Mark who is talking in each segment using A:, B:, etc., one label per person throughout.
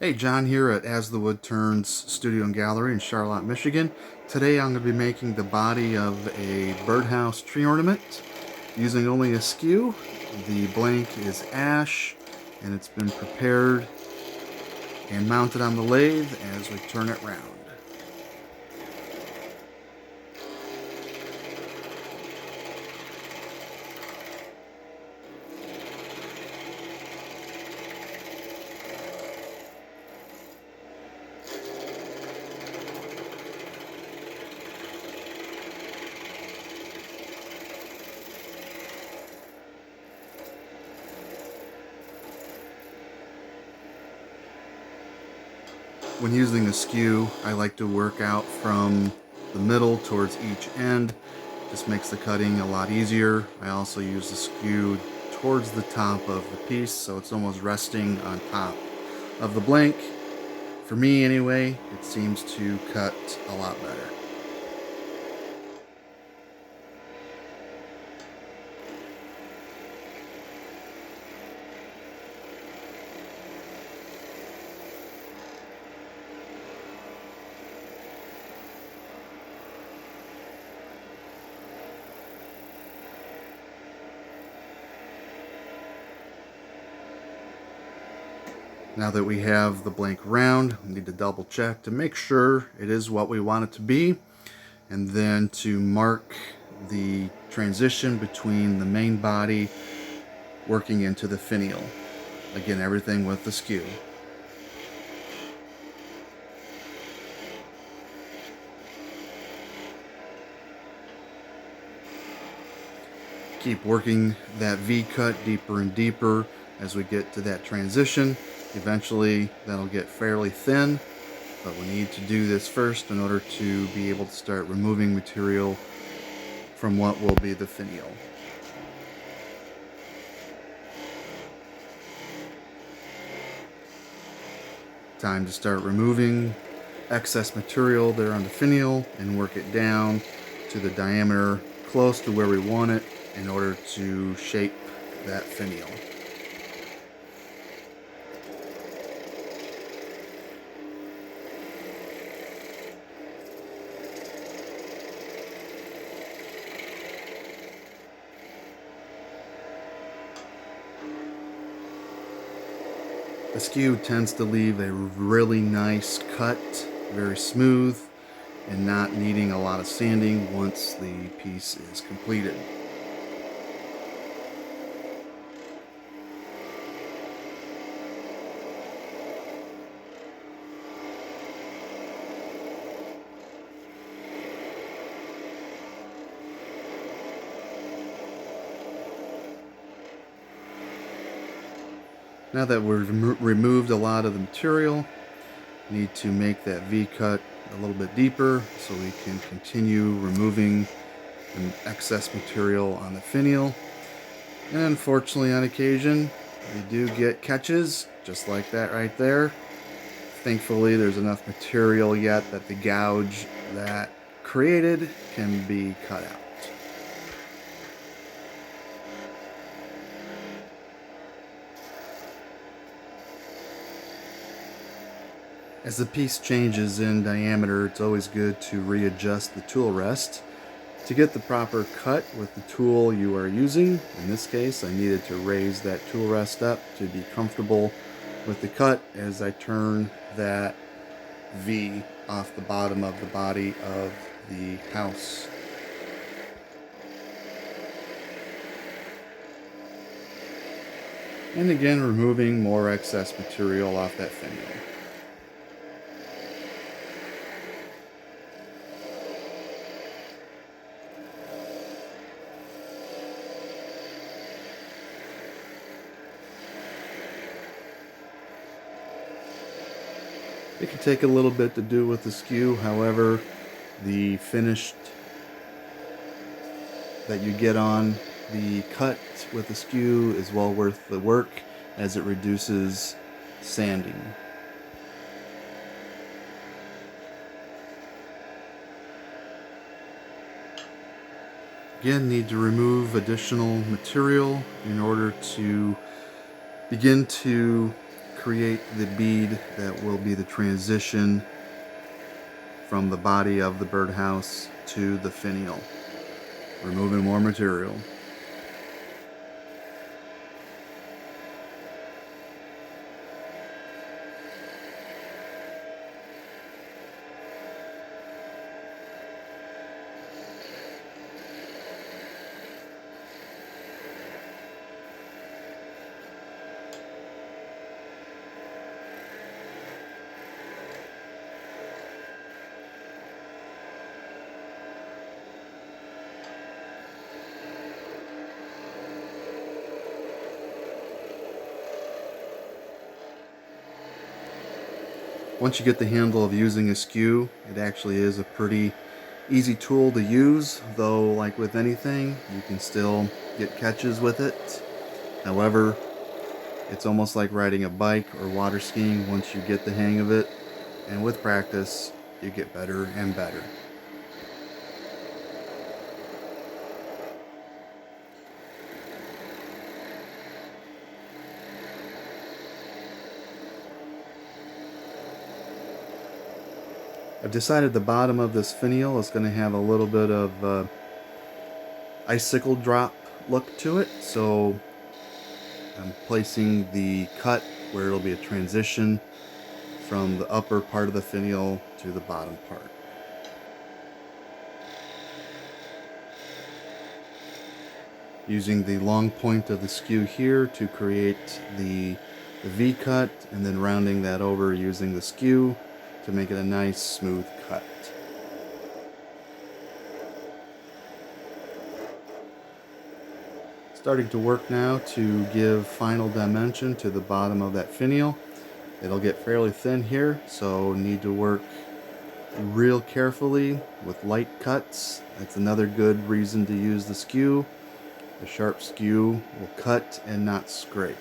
A: Hey, John here at As the Wood Turns Studio and Gallery in Charlotte, Michigan. Today I'm going to be making the body of a birdhouse tree ornament using only a skew. The blank is ash and it's been prepared and mounted on the lathe as we turn it round. When using a skew, I like to work out from the middle towards each end. Just makes the cutting a lot easier. I also use the skew towards the top of the piece, so it's almost resting on top of the blank. For me anyway, it seems to cut a lot better. Now that we have the blank round, we need to double check to make sure it is what we want it to be, and then to mark the transition between the main body working into the finial. Again, everything with the skew. Keep working that V cut deeper and deeper as we get to that transition. Eventually that'll get fairly thin, but we need to do this first in order to be able to start removing material from what will be the finial. Time to start removing excess material there on the finial and work it down to the diameter close to where we want it in order to shape that finial. The skew tends to leave a really nice cut, very smooth, and not needing a lot of sanding once the piece is completed. Now that we've removed a lot of the material, we need to make that V cut a little bit deeper so we can continue removing the excess material on the finial. And unfortunately, on occasion, we do get catches, just like that right there. Thankfully, there's enough material yet that the gouge that created can be cut out. As the piece changes in diameter, it's always good to readjust the tool rest to get the proper cut with the tool you are using. In this case, I needed to raise that tool rest up to be comfortable with the cut as I turn that V off the bottom of the body of the house. And again, removing more excess material off that finial. It can take a little bit to do with the skew, however, the finished that you get on the cut with the skew is well worth the work as it reduces sanding. Again, need to remove additional material in order to begin to create the bead that will be the transition from the body of the birdhouse to the finial, removing more material. Once you get the handle of using a skew, it actually is a pretty easy tool to use, though like with anything, you can still get catches with it. However, it's almost like riding a bike or water skiing. Once you get the hang of it, and with practice, you get better and better. I've decided the bottom of this finial is going to have a little bit of icicle drop look to it, so I'm placing the cut where it'll be a transition from the upper part of the finial to the bottom part. Using the long point of the skew here to create the V cut, and then rounding that over using the skew to make it a nice smooth cut. Starting to work now to give final dimension to the bottom of that finial. It'll get fairly thin here, so need to work real carefully with light cuts. That's another good reason to use the skew. The sharp skew will cut and not scrape.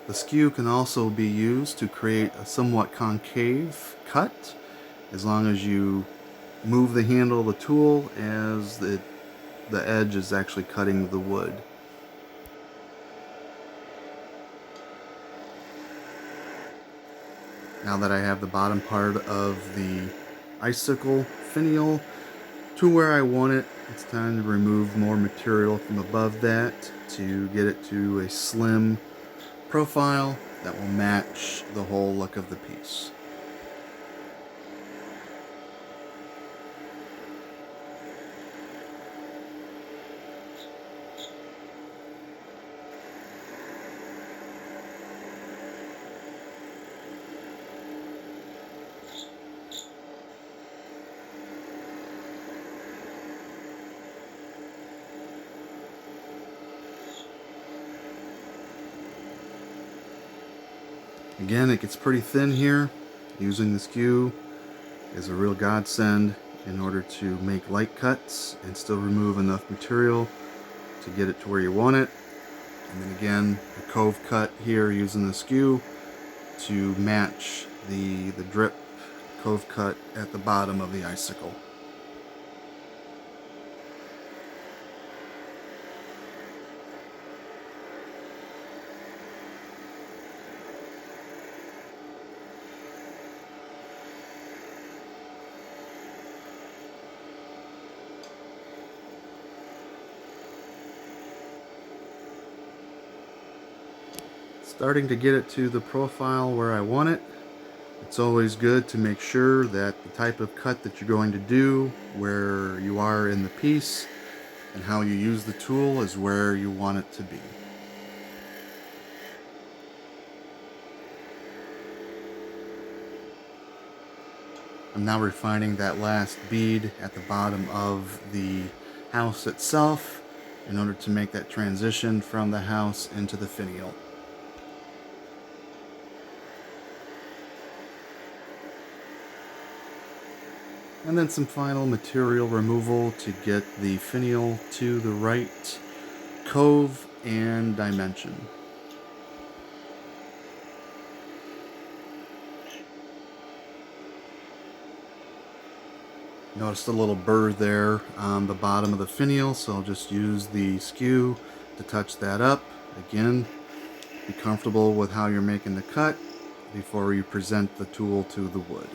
A: The skew can also be used to create a somewhat concave cut, as long as you move the handle of the tool as the edge is actually cutting the wood. Now that I have the bottom part of the icicle finial to where I want it, it's time to remove more material from above that to get it to a slim profile that will match the whole look of the piece. Again, it gets pretty thin here. Using the skew is a real godsend in order to make light cuts and still remove enough material to get it to where you want it. And then again, a cove cut here using the skew to match the drip cove cut at the bottom of the icicle. Starting to get it to the profile where I want it. It's always good to make sure that the type of cut that you're going to do, where you are in the piece, and how you use the tool is where you want it to be. I'm now refining that last bead at the bottom of the house itself in order to make that transition from the house into the finial. And then some final material removal to get the finial to the right cove and dimension. Noticed a little burr there on the bottom of the finial, so I'll just use the skew to touch that up. Again, be comfortable with how you're making the cut before you present the tool to the wood.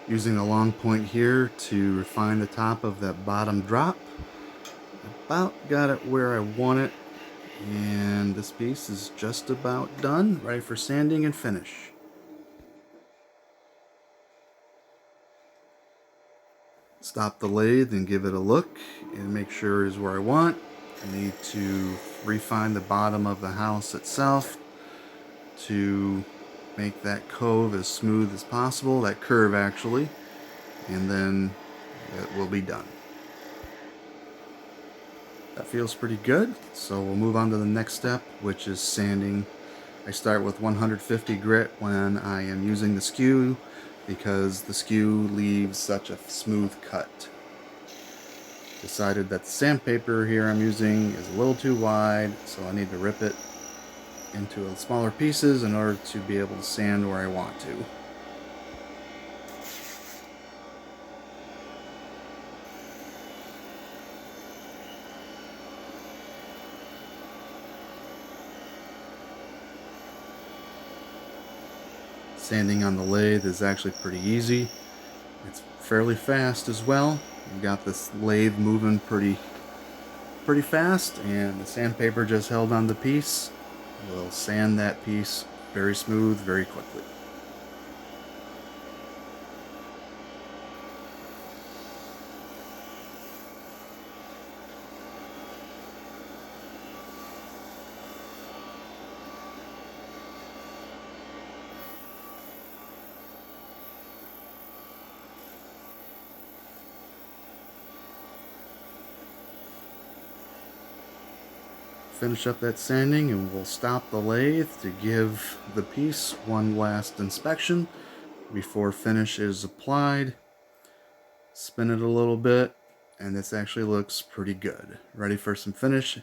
A: Using a long point here to refine the top of that bottom drop. About got it where I want it, and this piece is just about done, ready for sanding and finish. Stop the lathe and give it a look and make sure it's where I want. I need to refine the bottom of the house itself to make that cove as smooth as possible, that curve actually, and then it will be done. That feels pretty good, so we'll move on to the next step, which is sanding. I start with 150 grit when I am using the skew because the skew leaves such a smooth cut. Decided that the sandpaper here I'm using is a little too wide, so I need to rip it into smaller pieces in order to be able to sand where I want to. Sanding on the lathe is actually pretty easy. It's fairly fast as well. You've got this lathe moving pretty fast, and the sandpaper just held on the piece. We'll sand that piece very smooth, very quickly. Finish up that sanding and we'll stop the lathe to give the piece one last inspection before finish is applied. Spin it a little bit, and this actually looks pretty good. Ready for some finish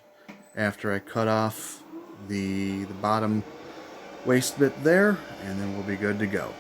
A: after I cut off the bottom waste bit there, and then we'll be good to go.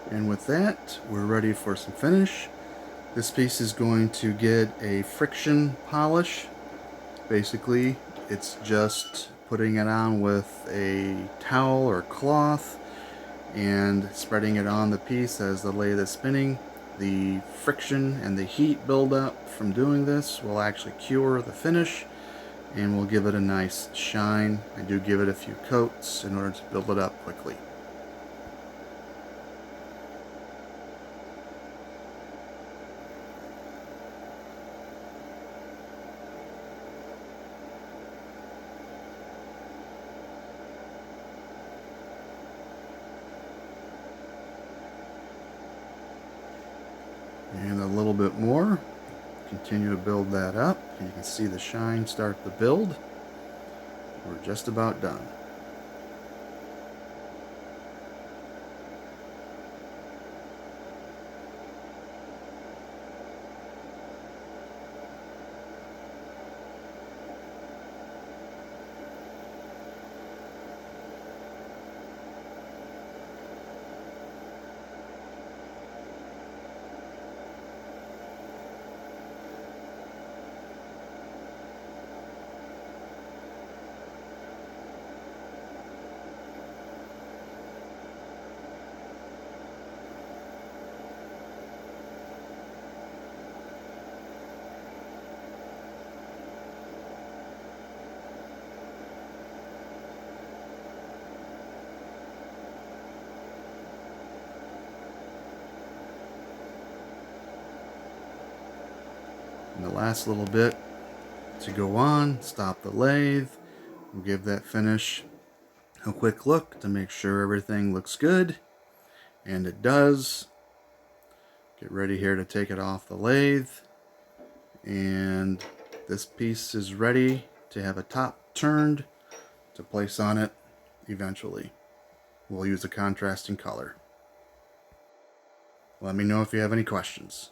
A: And with that, we're ready for some finish. This piece is going to get a friction polish. Basically, it's just putting it on with a towel or cloth and spreading it on the piece as the lathe is spinning. The friction and the heat buildup from doing this will actually cure the finish and will give it a nice shine. I do give it a few coats in order to build it up quickly. And a little bit more. Continue to build that up. And you can see the shine start to build. We're just about done. last little bit to go on. Stop the lathe. We'll give that finish a quick look to make sure everything looks good, and it does. Get ready here to take it off the lathe, and this piece is ready to have a top turned to place on it eventually. We'll use a contrasting color. Let me know if you have any questions.